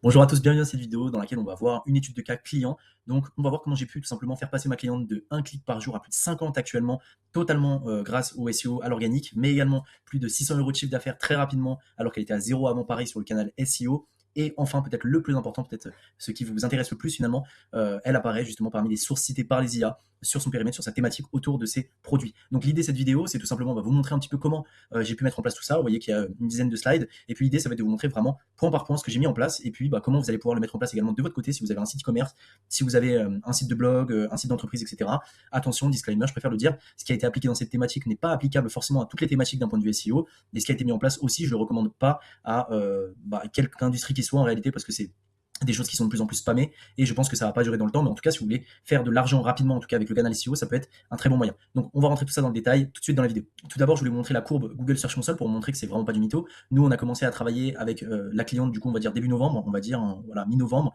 Bonjour à tous, bienvenue dans cette vidéo dans laquelle on va voir une étude de cas client. Donc, on va voir comment j'ai pu tout simplement faire passer ma cliente de 1 clic par jour à plus de 50 actuellement, totalement grâce au SEO, à l'organique, mais également plus de 600 € de chiffre d'affaires très rapidement, alors qu'elle était à zéro avant pareil sur le canal SEO. Et enfin, peut-être le plus important, peut-être ce qui vous intéresse le plus finalement, elle apparaît justement parmi les sources citées par les IA sur son périmètre, sur sa thématique autour de ses produits. Donc l'idée de cette vidéo, c'est tout simplement vous montrer un petit peu comment j'ai pu mettre en place tout ça. Vous voyez qu'il y a une dizaine de slides. Et puis l'idée, ça va être de vous montrer vraiment point par point ce que j'ai mis en place. Et puis comment vous allez pouvoir le mettre en place également de votre côté si vous avez un site e-commerce, si vous avez un site de blog, un site d'entreprise, etc. Attention, disclaimer, je préfère le dire, ce qui a été appliqué dans cette thématique n'est pas applicable forcément à toutes les thématiques d'un point de vue SEO. Et ce qui a été mis en place aussi, je ne le recommande pas à quelque industrie qui soit en réalité, parce que c'est des choses qui sont de plus en plus spammées et je pense que ça va pas durer dans le temps, mais en tout cas si vous voulez faire de l'argent rapidement, en tout cas avec le canal SEO, ça peut être un très bon moyen. Donc on va rentrer tout ça dans le détail tout de suite dans la vidéo. Tout d'abord, je voulais vous montrer la courbe Google Search Console pour vous montrer que c'est vraiment pas du mytho. Nous on a commencé à travailler avec la cliente, du coup on va dire début novembre, on va dire voilà, mi-novembre.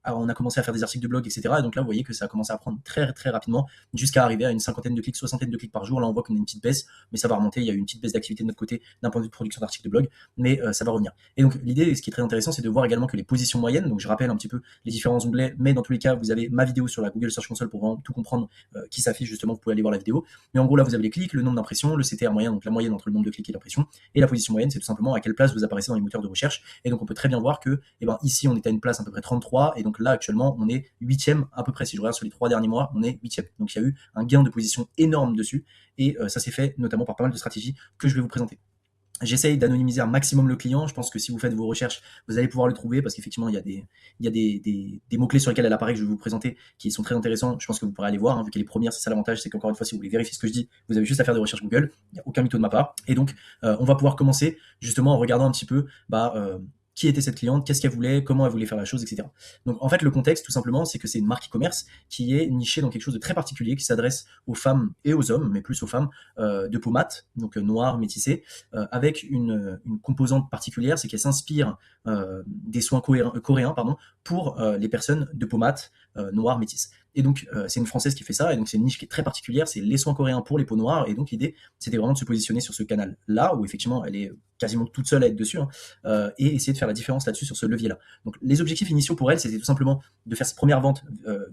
On a commencé à faire des articles de blog, etc. Et donc là vous voyez que ça a commencé à prendre très très rapidement jusqu'à arriver à une cinquantaine de clics, soixantaine de clics par jour. Là on voit qu'on a une petite baisse, mais ça va remonter. Il y a eu une petite baisse d'activité de notre côté d'un point de vue de production d'articles de blog, mais ça va revenir. Et donc l'idée, ce qui est très intéressant, c'est de voir également que les positions moyennes, donc je rappelle un petit peu les différents onglets, mais dans tous les cas, vous avez ma vidéo sur la Google Search Console pour vraiment tout comprendre qui s'affiche justement, vous pouvez aller voir la vidéo. Mais en gros, là, vous avez les clics, le nombre d'impressions, le CTR moyen, donc la moyenne entre le nombre de clics et l'impression, et la position moyenne, c'est tout simplement à quelle place vous apparaissez dans les moteurs de recherche. Et donc, on peut très bien voir que, ici, on est à une place à peu près 33, et donc là, actuellement, on est 8e à peu près. Si je regarde sur les 3 derniers mois, on est 8e. Donc, il y a eu un gain de position énorme dessus, et ça s'est fait notamment par pas mal de stratégies que je vais vous présenter. J'essaye d'anonymiser un maximum le client. Je pense que si vous faites vos recherches, vous allez pouvoir le trouver parce qu'effectivement, il y a des mots-clés sur lesquels elle apparaît que je vais vous présenter qui sont très intéressants. Je pense que vous pourrez aller voir, hein, vu qu'elle est première, c'est ça l'avantage, c'est qu'encore une fois, si vous voulez vérifier ce que je dis, vous avez juste à faire des recherches Google. Il n'y a aucun mytho de ma part. Et donc, on va pouvoir commencer justement en regardant un petit peu qui était cette cliente, qu'est-ce qu'elle voulait, comment elle voulait faire la chose, etc. Donc en fait, le contexte, tout simplement, c'est que c'est une marque e-commerce qui est nichée dans quelque chose de très particulier, qui s'adresse aux femmes et aux hommes, mais plus aux femmes, de peau mate, donc noire, métissée, avec une composante particulière, c'est qu'elle s'inspire des soins coréens pour les personnes de peau mate, noire, métisse. Et donc, c'est une Française qui fait ça, et donc c'est une niche qui est très particulière, c'est les soins coréens pour les peaux noires, et donc l'idée, c'était vraiment de se positionner sur ce canal-là, où effectivement, elle est quasiment toute seule à être dessus, et essayer de faire la différence là-dessus sur ce levier-là. Donc, les objectifs initiaux pour elle, c'était tout simplement de faire ses premières ventes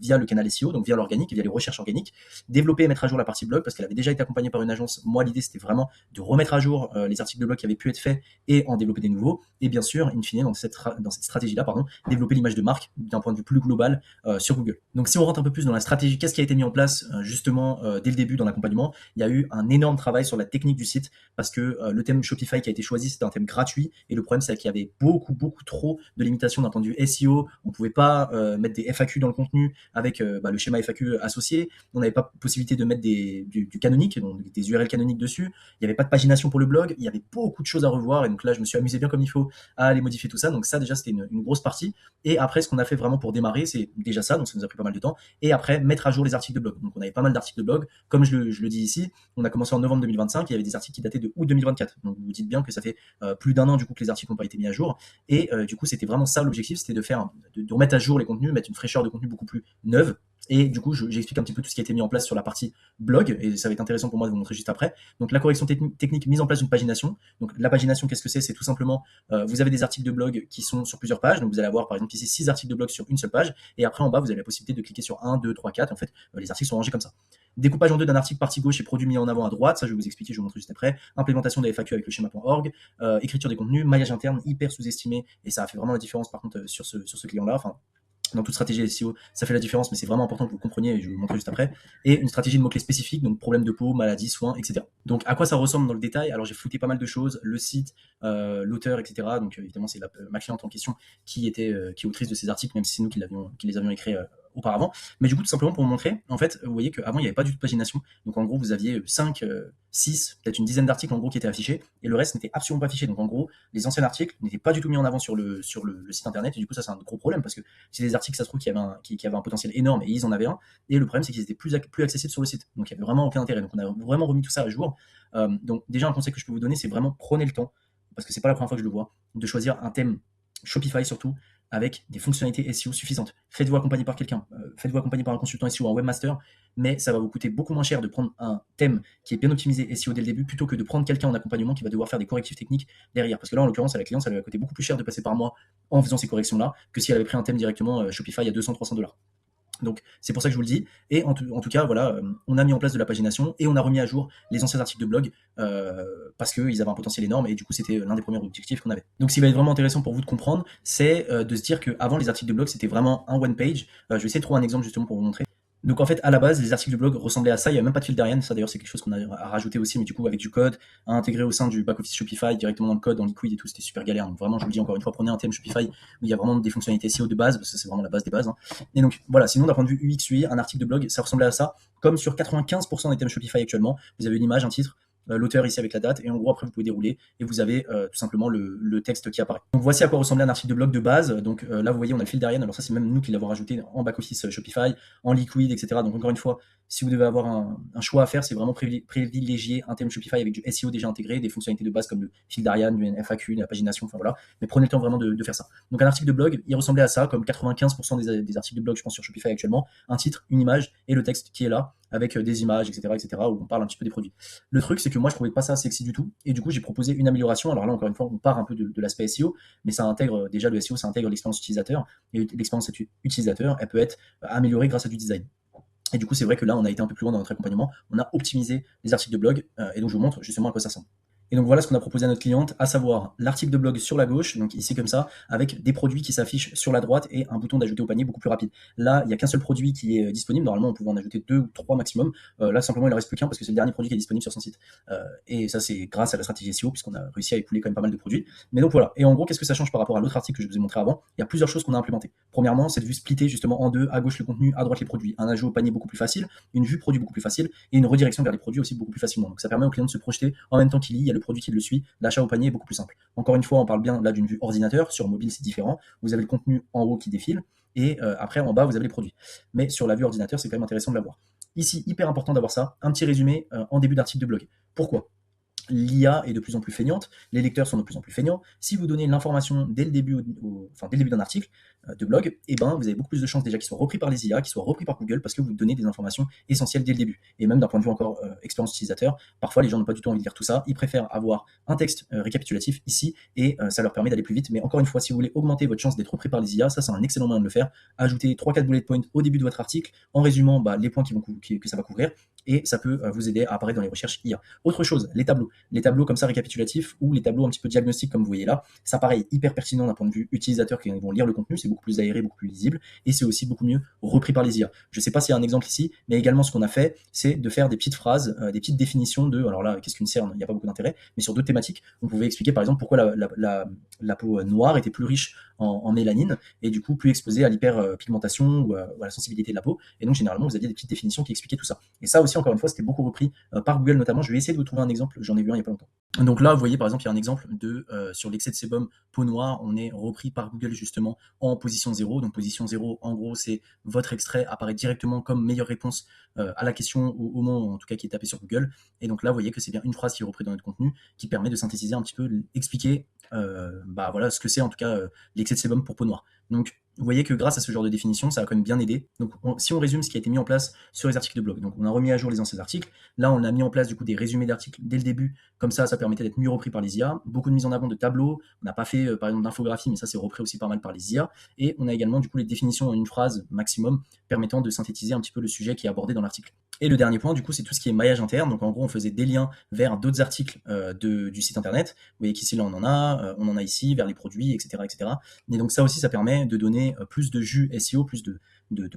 via le canal SEO, donc via l'organique, via les recherches organiques, développer et mettre à jour la partie blog, parce qu'elle avait déjà été accompagnée par une agence. Moi, l'idée, c'était vraiment de remettre à jour les articles de blog qui avaient pu être faits et en développer des nouveaux, et bien sûr, in fine, dans cette stratégie-là, développer l'image de marque d'un point de vue plus global sur Google. Donc, si on rentre un peu plus dans la stratégie, qu'est-ce qui a été mis en place justement dès le début dans l'accompagnement? Il y a eu un énorme travail sur la technique du site, parce que le thème Shopify qui a été choisi, c'était un thème gratuit, et le problème, c'est qu'il y avait beaucoup trop de limitations d'un point de vue SEO. On pouvait pas mettre des FAQ dans le contenu avec le schéma FAQ associé. On n'avait pas possibilité de mettre du canonique, donc des URL canoniques dessus. Il n'y avait pas de pagination pour le blog. Il y avait beaucoup de choses à revoir, et donc là, je me suis amusé bien comme il faut à aller modifier tout ça. Donc ça, déjà, c'était une grosse partie. Et après, ce qu'on a fait vraiment pour démarrer, c'est déjà ça, donc ça nous a pris pas mal de temps. Et après, mettre à jour les articles de blog. Donc on avait pas mal d'articles de blog. Comme je le dis ici, on a commencé en novembre 2025, il y avait des articles qui dataient de août 2024. Donc vous vous dites bien que ça fait plus d'un an du coup que les articles n'ont pas été mis à jour. Et du coup, c'était vraiment ça l'objectif, c'était de remettre à jour les contenus, mettre une fraîcheur de contenu beaucoup plus neuve. Et du coup, j'explique un petit peu tout ce qui a été mis en place sur la partie blog, et ça va être intéressant pour moi de vous montrer juste après. Donc la correction technique, mise en place d'une pagination. Donc la pagination, qu'est-ce que c'est? C'est tout simplement, vous avez des articles de blog qui sont sur plusieurs pages, donc vous allez avoir par exemple ici 6 articles de blog sur une seule page, et après en bas, vous avez la possibilité de cliquer sur 1, 2, 3, 4, en fait, les articles sont rangés comme ça. Découpage en deux d'un article partie gauche et produit mis en avant à droite, ça je vais vous expliquer, je vais vous montrer juste après. Implémentation des FAQ avec le schéma.org, écriture des contenus, maillage interne hyper sous-estimé, et ça a fait vraiment la différence par contre sur ce client-là. Enfin, dans toute stratégie SEO, ça fait la différence, mais c'est vraiment important que vous compreniez, et je vais vous montrer juste après. Et une stratégie de mots-clés spécifiques, donc problème de peau, maladie, soins, etc. Donc à quoi ça ressemble dans le détail? Alors j'ai flouté pas mal de choses, le site, l'auteur, etc. Donc évidemment c'est ma cliente en question qui est autrice de ces articles, même si c'est nous qui les avions écrits auparavant. Mais du coup, tout simplement pour vous montrer, en fait, vous voyez qu'avant il n'y avait pas du tout de pagination. Donc en gros, vous aviez 5, 6, peut-être une dizaine d'articles en gros qui étaient affichés, et le reste n'était absolument pas affiché. Donc en gros, les anciens articles n'étaient pas du tout mis en avant sur le site internet, et du coup ça c'est un gros problème, parce que c'est des articles, ça se trouve, qui avaient un potentiel énorme, et ils en avaient un, et le problème c'est qu'ils étaient plus accessibles sur le site. Donc il n'y avait vraiment aucun intérêt. Donc on a vraiment remis tout ça à jour. Donc déjà un conseil que je peux vous donner, c'est vraiment prenez le temps, parce que c'est pas la première fois que je le vois, de choisir un thème Shopify surtout, avec des fonctionnalités SEO suffisantes. Faites-vous accompagner par quelqu'un, faites-vous accompagner par un consultant SEO, un webmaster, mais ça va vous coûter beaucoup moins cher de prendre un thème qui est bien optimisé SEO dès le début plutôt que de prendre quelqu'un en accompagnement qui va devoir faire des correctifs techniques derrière. Parce que là, en l'occurrence, à la cliente, ça lui a coûté beaucoup plus cher de passer par moi en faisant ces corrections-là que si elle avait pris un thème directement Shopify à 200-300 $. Donc c'est pour ça que je vous le dis. Et en tout cas, voilà, on a mis en place de la pagination et on a remis à jour les anciens articles de blog parce qu'ils avaient un potentiel énorme et du coup c'était l'un des premiers objectifs qu'on avait. Donc ce qui va être vraiment intéressant pour vous de comprendre, c'est de se dire qu'avant les articles de blog c'était vraiment un one page. Je vais essayer de trouver un exemple justement pour vous montrer. Donc en fait, à la base, les articles de blog ressemblaient à ça, il n'y avait même pas de fil d'Ariane, ça d'ailleurs c'est quelque chose qu'on a rajouté aussi, mais du coup avec du code, à intégrer au sein du back-office Shopify, directement dans le code, dans Liquid et tout, c'était super galère. Donc vraiment, je vous le dis encore une fois, prenez un thème Shopify où il y a vraiment des fonctionnalités SEO de base, parce que c'est vraiment la base des bases. Hein. Et donc voilà, sinon d'un point de vue UX, UI, un article de blog, ça ressemblait à ça, comme sur 95% des thèmes Shopify actuellement, vous avez une image, un titre, l'auteur ici avec la date, et en gros après vous pouvez dérouler et vous avez tout simplement le texte qui apparaît. Donc voici à quoi ressemblait un article de blog de base. Donc là vous voyez on a le fil d'Ariane, alors ça c'est même nous qui l'avons rajouté en back-office Shopify, en Liquid, etc. Donc encore une fois, si vous devez avoir un choix à faire, c'est vraiment privilégier un thème Shopify avec du SEO déjà intégré, des fonctionnalités de base comme le fil d'Ariane, du FAQ, de la pagination, enfin voilà. Mais prenez le temps vraiment de faire ça. Donc un article de blog, il ressemblait à ça, comme 95% des articles de blog, je pense, sur Shopify actuellement. Un titre, une image et le texte qui est là, avec des images, etc., où on parle un petit peu des produits. Le truc, c'est que moi, je trouvais pas ça sexy du tout. Et du coup, j'ai proposé une amélioration. Alors là, encore une fois, on part un peu de l'aspect SEO, mais ça intègre déjà le SEO, ça intègre l'expérience utilisateur. Et l'expérience utilisateur, elle peut être améliorée grâce à du design. Et du coup, c'est vrai que là, on a été un peu plus loin dans notre accompagnement. On a optimisé les articles de blog. Et donc, je vous montre justement à quoi ça ressemble. Et donc voilà ce qu'on a proposé à notre cliente, à savoir l'article de blog sur la gauche, donc ici comme ça, avec des produits qui s'affichent sur la droite et un bouton d'ajouter au panier beaucoup plus rapide. Là, il n'y a qu'un seul produit qui est disponible. Normalement, on pouvait en ajouter 2 ou 3 maximum. Là, simplement, il ne reste plus qu'un parce que c'est le dernier produit qui est disponible sur son site. Et ça, c'est grâce à la stratégie SEO, puisqu'on a réussi à écouler quand même pas mal de produits. Mais donc voilà. Et en gros, qu'est-ce que ça change par rapport à l'autre article que je vous ai montré avant? Il y a plusieurs choses qu'on a implémentées. Premièrement, c'est de vue splitter justement en deux, à gauche le contenu, à droite les produits. Un ajout au panier beaucoup plus facile, une vue produit beaucoup plus facile et une redirection vers les produits aussi beaucoup plus facilement. Donc ça permet au client de se projeter en même temps qu'il lit, il y a le produit qui le suit. L'achat au panier est beaucoup plus simple. Encore une fois, on parle bien là d'une vue ordinateur. Sur mobile, c'est différent. Vous avez le contenu en haut qui défile et après en bas, vous avez les produits. Mais sur la vue ordinateur, c'est quand même intéressant de l'avoir. Ici, hyper important d'avoir ça. Un petit résumé en début d'article de blog. Pourquoi? L'IA est de plus en plus feignante, les lecteurs sont de plus en plus feignants. Si vous donnez l'information dès le début, dès le début d'un article de blog, eh ben, vous avez beaucoup plus de chances déjà qu'il soit repris par les IA, qu'il soit repris par Google, parce que vous donnez des informations essentielles dès le début. Et même d'un point de vue encore expérience utilisateur, parfois les gens n'ont pas du tout envie de lire tout ça, ils préfèrent avoir un texte récapitulatif ici, et ça leur permet d'aller plus vite. Mais encore une fois, si vous voulez augmenter votre chance d'être repris par les IA, ça c'est un excellent moyen de le faire. Ajoutez 3-4 bullet points au début de votre article, en résumant les points que ça va couvrir, et ça peut vous aider à apparaître dans les recherches IA. Autre chose, les tableaux comme ça récapitulatifs ou les tableaux un petit peu diagnostiques comme vous voyez là, ça paraît hyper pertinent d'un point de vue utilisateur qui vont lire le contenu, c'est beaucoup plus aéré, beaucoup plus lisible et c'est aussi beaucoup mieux repris par les IA. Je sais pas s'il y a un exemple ici, mais également ce qu'on a fait, c'est de faire des petites phrases, des petites définitions de, alors là, qu'est-ce qu'une cerne? Il n'y a pas beaucoup d'intérêt, mais sur d'autres thématiques, on pouvait expliquer par exemple pourquoi la peau noire était plus riche en mélanine et du coup plus exposée à l'hyperpigmentation ou à la sensibilité de la peau. Et donc généralement vous aviez des petites définitions qui expliquaient tout ça. Et ça aussi encore une fois c'était beaucoup repris par Google notamment. Je vais essayer de vous trouver un exemple, j'en ai vu un il y a pas longtemps. Donc là vous voyez par exemple il y a un exemple de sur l'excès de sébum peau noire, on est repris par Google justement en position 0. Donc position 0 en gros c'est votre extrait apparaît directement comme meilleure réponse à la question au mot en tout cas qui est tapé sur Google. Et donc là vous voyez que c'est bien une phrase qui est reprise dans notre contenu qui permet de synthétiser un petit peu, expliquer voilà ce que c'est en tout cas l'excès de sébum pour peau noire. Donc vous voyez que grâce à ce genre de définition, ça a quand même bien aidé. Donc si on résume ce qui a été mis en place sur les articles de blog, donc on a remis à jour les anciens articles, là on a mis en place du coup des résumés d'articles dès le début, comme ça permettait d'être mieux repris par les IA, beaucoup de mise en avant de tableaux, on n'a pas fait par exemple d'infographie, mais ça c'est repris aussi pas mal par les IA, et on a également du coup les définitions en une phrase maximum, permettant de synthétiser un petit peu le sujet qui est abordé dans l'article. Et le dernier point, du coup, c'est tout ce qui est maillage interne. Donc, en gros, on faisait des liens vers d'autres articles du site internet. Vous voyez qu'ici, là, on en a ici, vers les produits, etc., etc. Et donc, ça aussi, ça permet de donner plus de jus SEO, plus de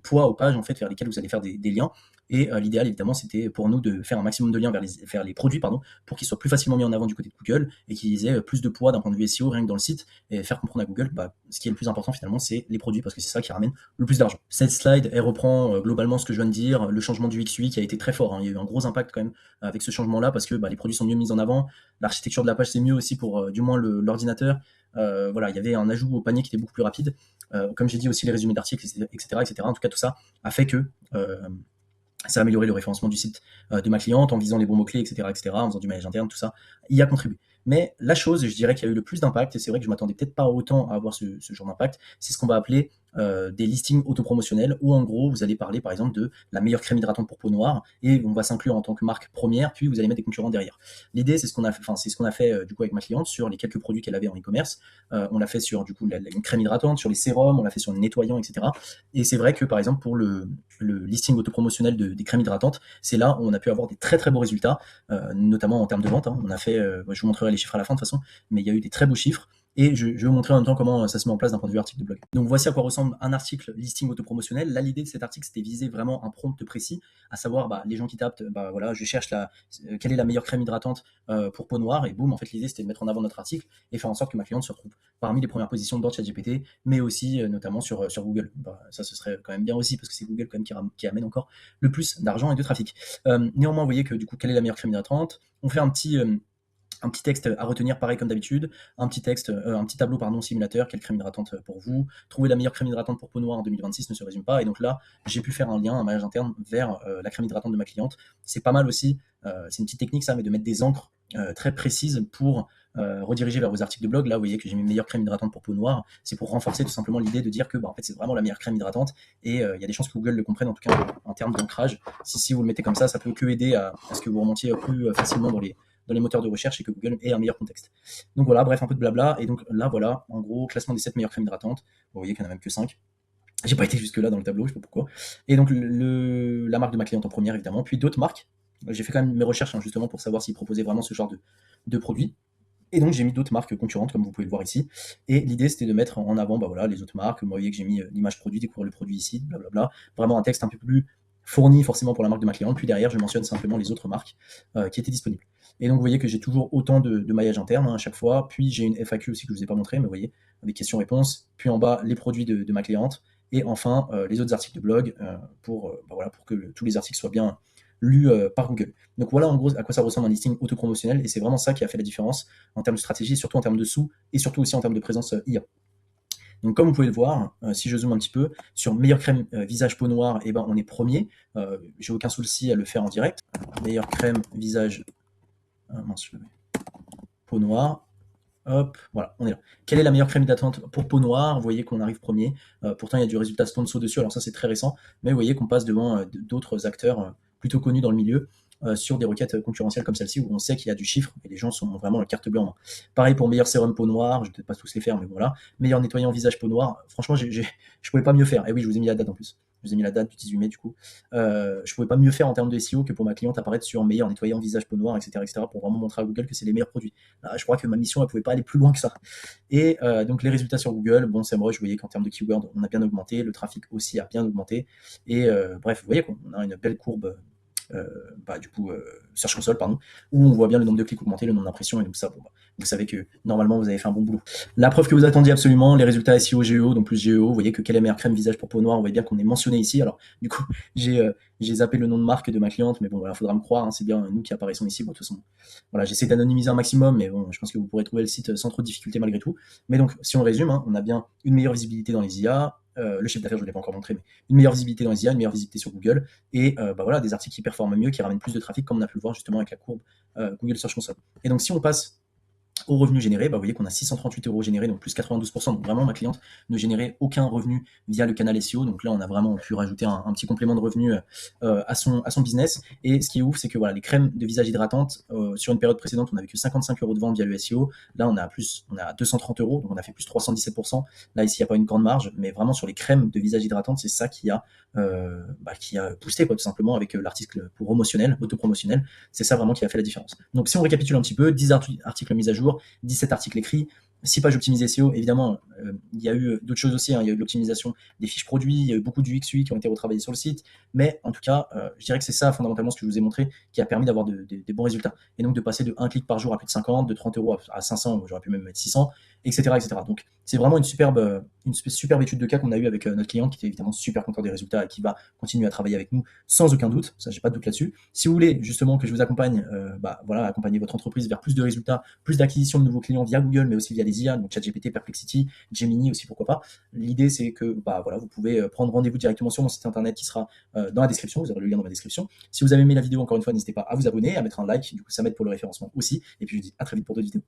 poids aux pages, en fait, vers lesquelles vous allez faire des liens. Et l'idéal, évidemment, c'était pour nous de faire un maximum de liens vers les produits, pour qu'ils soient plus facilement mis en avant du côté de Google et qu'ils aient plus de poids d'un point de vue SEO, rien que dans le site, et faire comprendre à Google, ce qui est le plus important, finalement, c'est les produits, parce que c'est ça qui ramène le plus d'argent. Cette slide, elle reprend globalement ce que je viens de dire, le changement du XUI qui a été très fort. Il y a eu un gros impact quand même avec ce changement-là, parce que les produits sont mieux mis en avant, l'architecture de la page, c'est mieux aussi pour du moins l'ordinateur. Voilà, il y avait un ajout au panier qui était beaucoup plus rapide. Comme j'ai dit aussi, les résumés d'articles, etc., etc. En tout cas, tout ça a fait que ça a amélioré le référencement du site de ma cliente en visant les bons mots-clés, etc., etc., en faisant du maillage interne, tout ça y a contribué. Mais la chose, je dirais, qui a eu le plus d'impact, et c'est vrai que je m'attendais peut-être pas autant à avoir ce genre d'impact, c'est ce qu'on va appeler des listings autopromotionnels, où en gros, vous allez parler par exemple de la meilleure crème hydratante pour peau noire, et on va s'inclure en tant que marque première, puis vous allez mettre des concurrents derrière. L'idée, c'est ce qu'on a fait, enfin, c'est ce qu'on a fait du coup avec ma cliente sur les quelques produits qu'elle avait en e-commerce. On l'a fait sur du coup une crème hydratante, sur les sérums, on l'a fait sur le nettoyant, etc. Et c'est vrai que par exemple pour le listing autopromotionnel des crèmes hydratantes, c'est là où on a pu avoir des très très beaux résultats, notamment en termes de vente. Hein. On a fait, je vous montrerai les chiffres à la fin de toute façon, mais il y a eu des très beaux chiffres. Et je vais vous montrer en même temps comment ça se met en place d'un point de vue article de blog. Donc voici à quoi ressemble un article listing autopromotionnel. Là, l'idée de cet article, c'était viser vraiment un prompt précis, à savoir les gens qui tapent, voilà, je cherche quelle est la meilleure crème hydratante pour peau noire, et boum, en fait l'idée c'était de mettre en avant notre article et faire en sorte que ma cliente se retrouve parmi les premières positions de bord de ChatGPT, mais aussi notamment sur Google. Ça, ce serait quand même bien aussi, parce que c'est Google quand même qui amène encore le plus d'argent et de trafic. Néanmoins, vous voyez que du coup, quelle est la meilleure crème hydratante? On fait un petit texte à retenir, pareil comme d'habitude, un petit tableau simulateur, quelle crème hydratante pour vous, trouver la meilleure crème hydratante pour peau noire en 2026 ne se résume pas, et donc là, j'ai pu faire un lien, un maillage interne vers la crème hydratante de ma cliente. C'est pas mal aussi, c'est une petite technique ça, mais de mettre des encres très précises pour rediriger vers vos articles de blog. Là, vous voyez que j'ai mis meilleure crème hydratante pour peau noire, c'est pour renforcer tout simplement l'idée de dire que en fait, c'est vraiment la meilleure crème hydratante, et il y a des chances que Google le comprenne, en tout cas en termes d'ancrage. Si vous le mettez comme ça peut que aider à ce que vous remontiez plus facilement dans les moteurs de recherche, et que Google ait un meilleur contexte. Donc voilà, bref, un peu de blabla. Et donc là, voilà, en gros, classement des 7 meilleures crèmes hydratantes. Vous voyez qu'il n'y en a même que 5. J'ai pas été jusque-là dans le tableau, je sais pas pourquoi. Et donc la marque de ma cliente en première, évidemment, puis d'autres marques. J'ai fait quand même mes recherches justement pour savoir s'ils proposaient vraiment ce genre de produits. Et donc j'ai mis d'autres marques concurrentes, comme vous pouvez le voir ici. Et l'idée, c'était de mettre en avant voilà, les autres marques. Vous voyez que j'ai mis l'image produit, découvrir le produit ici, blablabla. Vraiment un texte un peu plus fourni forcément pour la marque de ma cliente. Puis derrière, je mentionne simplement les autres marques qui étaient disponibles. Et donc vous voyez que j'ai toujours autant de maillage interne à chaque fois. Puis j'ai une FAQ aussi que je ne vous ai pas montré, mais vous voyez, avec questions-réponses. Puis en bas, les produits de ma cliente. Et enfin, les autres articles de blog pour que tous les articles soient bien lus par Google. Donc voilà en gros à quoi ça ressemble un listing autopromotionnel, et c'est vraiment ça qui a fait la différence en termes de stratégie, surtout en termes de sous, et surtout aussi en termes de présence IA. Donc comme vous pouvez le voir, si je zoome un petit peu, sur meilleure crème visage peau noire, on est premier. J'ai aucun souci à le faire en direct. Meilleure crème visage peau noire. Hop, voilà, on est là. Quelle est la meilleure crème hydratante pour peau noire? Vous voyez qu'on arrive premier. Pourtant, il y a du résultat Stonso dessus, alors ça c'est très récent, mais vous voyez qu'on passe devant d'autres acteurs plutôt connus dans le milieu sur des requêtes concurrentielles comme celle-ci, où on sait qu'il y a du chiffre et les gens sont vraiment la carte bleue en main. Pareil pour meilleur sérum peau noire, je ne vais peut-être pas tous les faire, mais voilà. Meilleur nettoyant visage peau noire, franchement, je pouvais pas mieux faire. Et oui, je vous ai mis la date en plus. Je vous ai mis la date du 18 mai du coup. Je pouvais pas mieux faire en termes de SEO que pour ma cliente apparaître sur meilleur nettoyant visage peau noire, etc., pour vraiment montrer à Google que c'est les meilleurs produits. Je crois que ma mission, elle pouvait pas aller plus loin que ça. Et donc les résultats sur Google, bon, SEMrush, vous voyez qu'en termes de keywords, on a bien augmenté, le trafic aussi a bien augmenté. Et bref, vous voyez qu'on a une belle courbe. Search Console, pardon, où on voit bien le nombre de clics augmenter, le nombre d'impressions, et donc ça, vous savez que normalement vous avez fait un bon boulot. La preuve que vous attendiez absolument, les résultats SEO, GEO, donc plus GEO, vous voyez que quelle est la meilleure crème visage pour peau noire, on voit bien qu'on est mentionné ici. Alors du coup, j'ai zappé le nom de marque de ma cliente, mais bon, voilà, faudra me croire, hein, c'est bien nous qui apparaissons ici. Bon, de toute façon, voilà, j'essaie d'anonymiser un maximum, mais bon, je pense que vous pourrez trouver le site sans trop de difficulté malgré tout. Mais donc, si on résume, hein, on a bien une meilleure visibilité dans les IA, le chiffre d'affaires, je ne l'ai pas encore montré, mais une meilleure visibilité dans les IA, une meilleure visibilité sur Google, et voilà, des articles qui performent mieux, qui ramènent plus de trafic, comme on a pu le voir justement avec la courbe Google Search Console. Et donc, si on passe au revenu généré, vous voyez qu'on a 638 € générés, donc plus 92%. Donc vraiment, ma cliente ne générait aucun revenu via le canal SEO. Donc là, on a vraiment pu rajouter un petit complément de revenu à son business. Et ce qui est ouf, c'est que voilà, les crèmes de visage hydratantes, sur une période précédente, on n'avait que 55 € de vente via le SEO. Là, on a 230 €, donc on a fait plus 317%. Là, ici, il n'y a pas une grande marge, mais vraiment sur les crèmes de visage hydratantes, c'est ça qui a boosté, tout simplement, avec l'article promotionnel, autopromotionnel. C'est ça vraiment qui a fait la différence. Donc si on récapitule un petit peu, 10 articles mis à jour, 17 articles écrits, 6 pages optimisées SEO. Évidemment, il y a eu d'autres choses aussi, hein. Il y a eu de l'optimisation des fiches produits, il y a eu beaucoup du UX/UI qui ont été retravaillés sur le site, mais en tout cas, je dirais que c'est ça fondamentalement ce que je vous ai montré qui a permis d'avoir des bons résultats. Et donc de passer de 1 clic par jour à plus de 50, de 30 € à 500, j'aurais pu même mettre 600, etc. Donc c'est vraiment une superbe étude de cas qu'on a eue avec notre client, qui était évidemment super content des résultats et qui va continuer à travailler avec nous sans aucun doute. Ça, j'ai pas de doute là-dessus. Si vous voulez justement que je vous accompagne, accompagner votre entreprise vers plus de résultats, plus d'acquisition de nouveaux clients via Google, mais aussi via des les IA, donc ChatGPT, Perplexity, Gemini aussi, pourquoi pas. L'idée, c'est que voilà, vous pouvez prendre rendez-vous directement sur mon site internet qui sera dans la description. Vous aurez le lien dans ma description. Si vous avez aimé la vidéo, encore une fois, n'hésitez pas à vous abonner, à mettre un like. Du coup, ça m'aide pour le référencement aussi. Et puis, je vous dis à très vite pour d'autres vidéos.